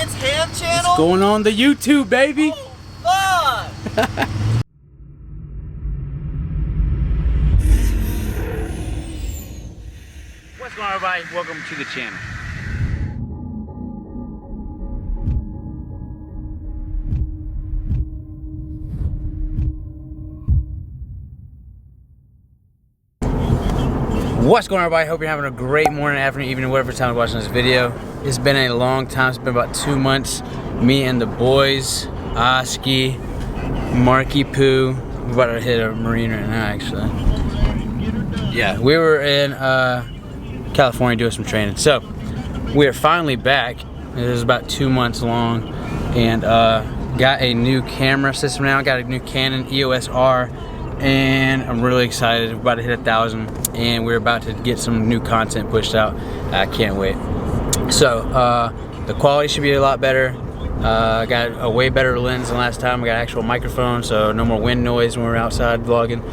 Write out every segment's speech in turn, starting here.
Itzhamm channel? It's going on the YouTube, baby. Oh, fuck. What's going on, everybody? Welcome to the channel. What's going on, everybody? Hope you're having a great morning, afternoon, evening, whatever time you're watching this video. It's been a long time. It's been about 2 months. Me and the boys, Oski, Marky Poo. We're about to hit a marine right now, actually. Yeah, we were in California doing some training. So, we are finally back. It was about 2 months long. And got a new camera system now. Got a new Canon EOS R. And I'm really excited. We're about to hit 1,000, and we're about to get some new content pushed out. I can't wait. So the quality should be a lot better. Got a way better lens than last time. We got an actual microphone, so no more wind noise when we're outside vlogging.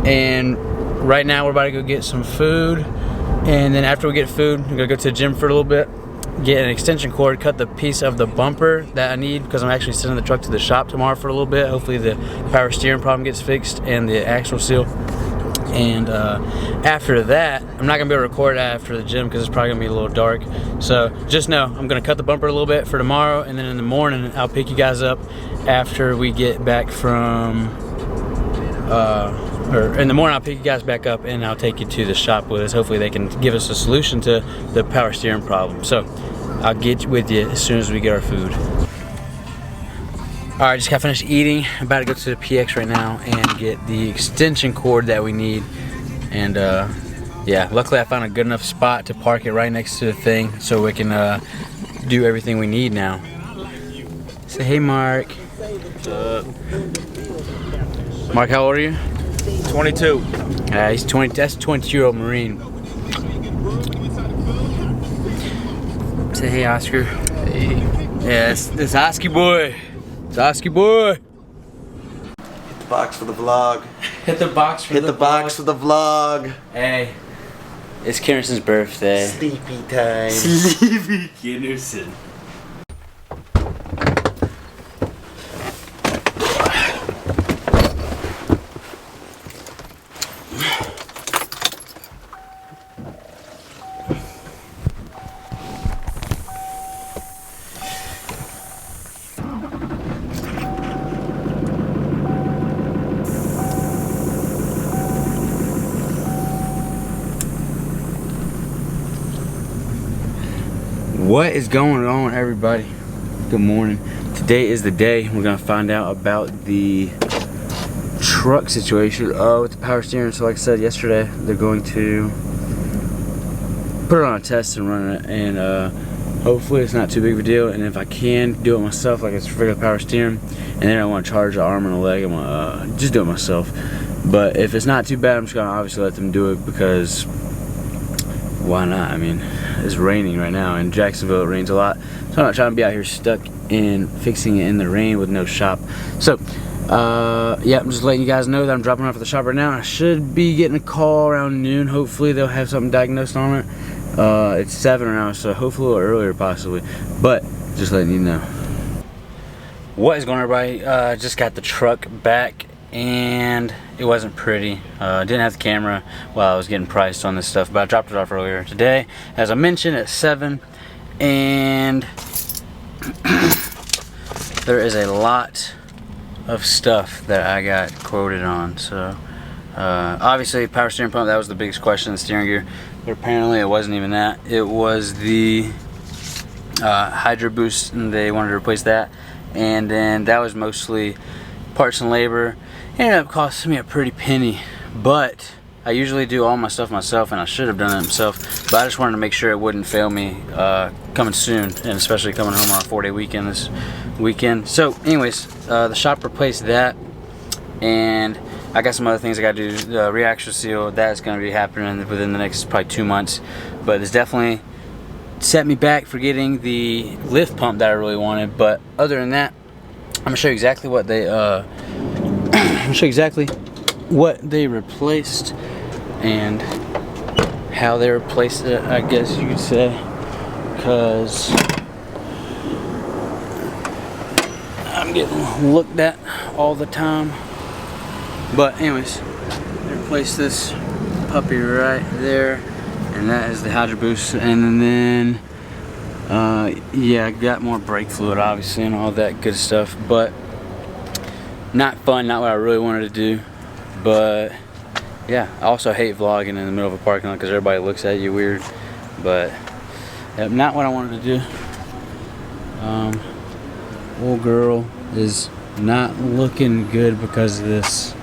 And right now we're about to go get some food, and then after we get food, we're gonna go to the gym for a little bit, get an extension cord, cut the piece of the bumper that I need because I'm actually sending the truck to the shop tomorrow for a little bit. Hopefully the power steering problem gets fixed and the axle seal. And after that, I'm not gonna be able to record after the gym because it's probably gonna be a little dark. So just know I'm gonna cut the bumper a little bit for tomorrow, and then in the morning I'll pick you guys up after we get back from or in the morning I'll pick you guys back up and I'll take you to the shop with us. Hopefully they can give us a solution to the power steering problem. So I'll get with you as soon as we get our food. Alright, just got finished eating. I'm about to go to the PX right now and get the extension cord that we need. And yeah, luckily I found a good enough spot to park it right next to the thing so we can do everything we need now. Say hey, Mark. What's up? Mark, how old are you? 22. He's 20. That's a 22-year-old Marine. Say hey, Oscar. Hey. Yeah, it's Oski boy. It's Oski boy. Hit the box for the vlog. Hit the box for Hit the box for the vlog. Hey, it's Kennerson's birthday. Sleepy time. Sleepy Kennerson. What is going on, everybody? Good morning. Today is the day we're gonna find out about the truck situation with the power steering. So like I said yesterday, they're going to put it on a test and run it, and hopefully it's not too big of a deal. And if I can do it myself, like it's regular power steering, and then I want to charge the arm and the leg, I'm gonna just do it myself. But if it's not too bad, I'm just gonna obviously let them do it because why not? I mean, it's raining right now in Jacksonville. It rains a lot, so I'm not trying to be out here stuck in fixing it in the rain with no shop. So yeah, I'm just letting you guys know that I'm dropping off at the shop right now. I should be getting a call around noon. Hopefully they'll have something diagnosed on it. It's 7 right now, so hopefully a little earlier possibly, but just letting you know. What is going on, everybody? Just got the truck back, and it wasn't pretty. Didn't have the camera while I was getting priced on this stuff, but I dropped it off earlier today, as I mentioned, at 7. And there is a lot of stuff that I got quoted on. So obviously power steering pump, that was the biggest question, the steering gear, but apparently it wasn't even that. It was the Hydro Boost, and they wanted to replace that. And then that was mostly parts and labor. It ended up costing me a pretty penny, but I usually do all my stuff myself, and I should have done it myself, but I just wanted to make sure it wouldn't fail me coming soon, and especially coming home on a 4-day weekend this weekend. So anyways, the shop replaced that, and I got some other things I got to do. The reaction seal, that's going to be happening within the next probably 2 months, but it's definitely set me back for getting the lift pump that I really wanted. But other than that, I'm going to show you exactly what they replaced and how they replaced it, I guess you could say, because I'm getting looked at all the time. But anyways, replace this puppy right there, and that is the Hydro Boost. And then yeah, I got more brake fluid obviously and all that good stuff, but not fun, not what I really wanted to do. But yeah, I also hate vlogging in the middle of a parking lot because everybody looks at you weird. But not what I wanted to do. Old girl is not looking good because of this.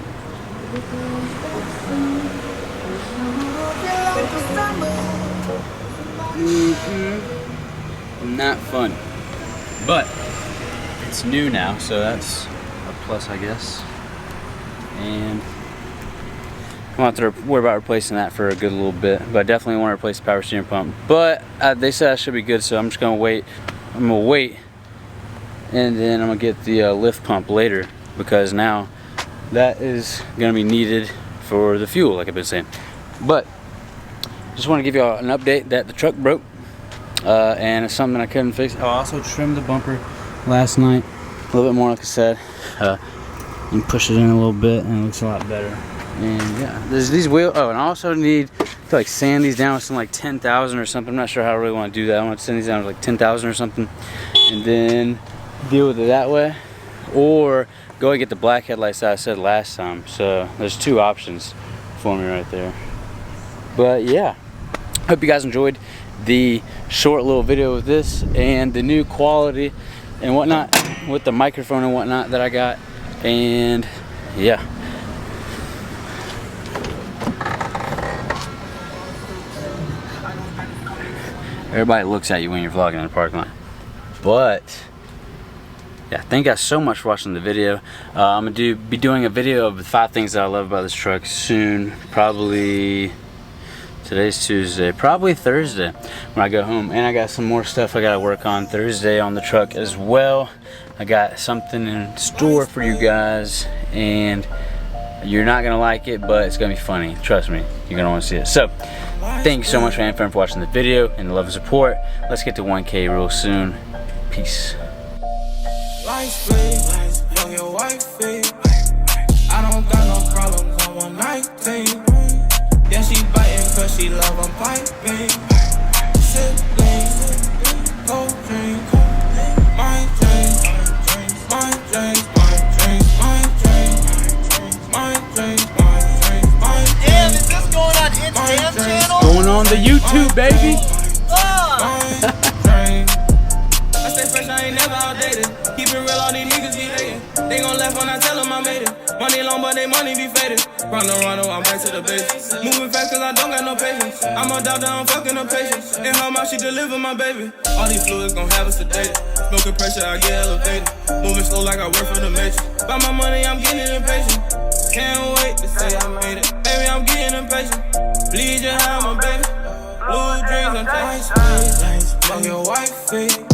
Not fun. But it's new now, so that's a plus, I guess. And I won't have to worry about replacing that for a good little bit, but I definitely want to replace the power steering pump. But they said I should be good, so I'm just gonna wait. I'm gonna wait, and then I'm gonna get the lift pump later, because now that is gonna be needed for the fuel, like I've been saying. But just want to give you all an update that the truck broke, and it's something I couldn't fix. I also trimmed the bumper last night a little bit more, like I said, and push it in a little bit, and it looks a lot better. And yeah, there's these wheels. Oh, and I also need to like sand these down with some like 10,000 or something. I'm not sure how I really want to do that. I want to sand these down with like 10,000 or something, and then deal with it that way, or go and get the black headlights that I said last time. So there's two options for me right there. But yeah, hope you guys enjoyed the short little video of this and the new quality and whatnot with the microphone and whatnot that I got. And yeah, everybody looks at you when you're vlogging in the parking lot. But yeah, thank you guys so much for watching the video. I'm gonna be doing a video of the 5 things that I love about this truck soon. Probably today's Tuesday, probably Thursday when I go home. And I got some more stuff I gotta work on Thursday on the truck as well. I got something in store for you guys, and you're not gonna like it, but it's gonna be funny. Trust me, you're gonna want to see it. So thank you so much, man, for watching the video and the love and support. Let's get to 1K real soon. Peace. I don't got no problems on 119. Yeah, she biting cause she love I'm piping. Sibling, cold drink, my drink, my drink, my drink, my drink, my drink, my drink, my drink. Damn, is this going on Itzhamm channel? Going on the YouTube, baby. I stay fresh, I ain't never outdated. Keep it real, all these niggas be hating. They gon' laugh when I tell them I made it. Money long, but they money be faded. Rondo, I'm back to the basics. Moving fast cause I don't got no patience. I'm a doctor, I'm fucking up patience. And how much she deliver my baby. All these fluids gon' have us sedated. Smoking pressure, I get elevated. Moving slow like I work for the matrix. By my money, I'm getting impatient. Can't wait to say I made it. Baby, I'm getting impatient. Bleed your hand, my baby. Blue dreams, I'm taking space. Fuck your wifey.